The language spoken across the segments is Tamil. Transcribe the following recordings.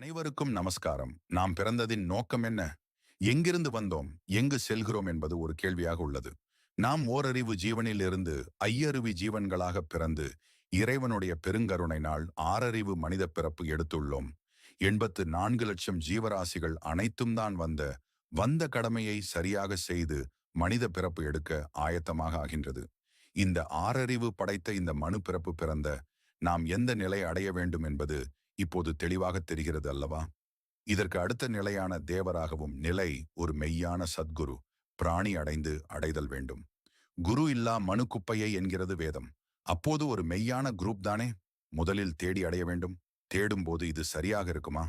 அனைவருக்கும் நமஸ்காரம். நாம் பிறந்ததின் நோக்கம் என்ன? எங்கிருந்து வந்தோம், எங்கு செல்கிறோம் என்பது ஒரு கேள்வியாக உள்ளது. நாம் ஓரறிவு ஜீவனில் இருந்து ஐயறிவு ஜீவன்களாக பிறந்து இறைவனுடைய பெருங்கருணையினால் ஆறறிவு மனித பிறப்பு எடுத்துள்ளோம். 84 லட்சம் ஜீவராசிகள் அனைத்தும் தான் வந்த கடமையை சரியாக செய்து மனித பிறப்பு எடுக்க ஆயத்தமாக ஆகின்றது. இந்த ஆறறிவு படைத்த இந்த மனு பிறப்பு பிறந்த நாம் எந்த நிலை அடைய வேண்டும் என்பது இப்போது தெளிவாக தெரிகிறது அல்லவா? இதற்கு அடுத்த நிலையான தேவராகவும் நிலை ஒரு மெய்யான சத்குரு பிராணி அடைதல் வேண்டும். குரு இல்லா மனு குப்பையை என்கிறது வேதம். அப்போது ஒரு மெய்யான குரூப் தானே முதலில் தேடி அடைய வேண்டும். தேடும் போது இது சரியாக இருக்குமா?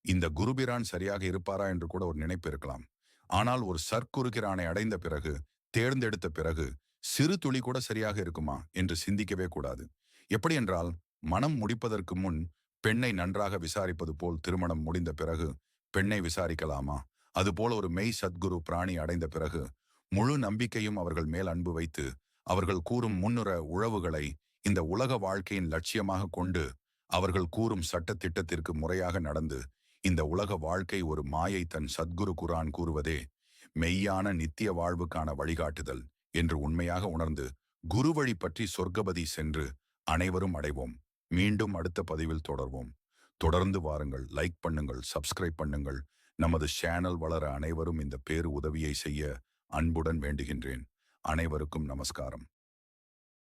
இந்த குருபிரான் சரியாக இருப்பாரா என்று கூட ஒரு நினைப்பு இருக்கலாம். ஆனால் ஒரு சர்க்குருகிரானை அடைந்த பிறகு, தேர்ந்தெடுத்த பிறகு சிறு துளி கூட சரியாக இருக்குமா என்று சிந்திக்கவே கூடாது. எப்படி என்றால், மனம் முடிப்பதற்கு முன் பெண்ணை நன்றாக விசாரிப்பது போல் திருமணம் முடிந்த பிறகு பெண்ணை விசாரிக்கலாமா? அதுபோல ஒரு மெய் சத்குரு பிராணி அடைந்த பிறகு முழு நம்பிக்கையும் அவர்கள் மேல் அன்பு வைத்து அவர்கள் கூறும் முன்னுற உழவுகளை இந்த உலக வாழ்க்கையின் லட்சியமாக கொண்டு அவர்கள் கூறும் சட்ட திட்டத்திற்கு முறையாக நடந்து இந்த உலக வாழ்க்கை ஒரு மாயை தன் சத்குரு குரான் கூறுவதே மெய்யான நித்திய வாழ்வுக்கான வழிகாட்டுதல் என்று உண்மையாக உணர்ந்து குரு வழி பற்றி சொர்க்கபதி சென்று அனைவரும் அடைவோம். மீண்டும் அடுத்த பதிவில் தொடர்வோம். தொடர்ந்து வாருங்கள், லைக் பண்ணுங்கள், சப்ஸ்கிரைப் பண்ணுங்கள். நமது சேனல் வளர அனைவரும் இந்த பேரு உதவியை செய்ய அன்புடன் வேண்டுகின்றேன். அனைவருக்கும் நமஸ்காரம்.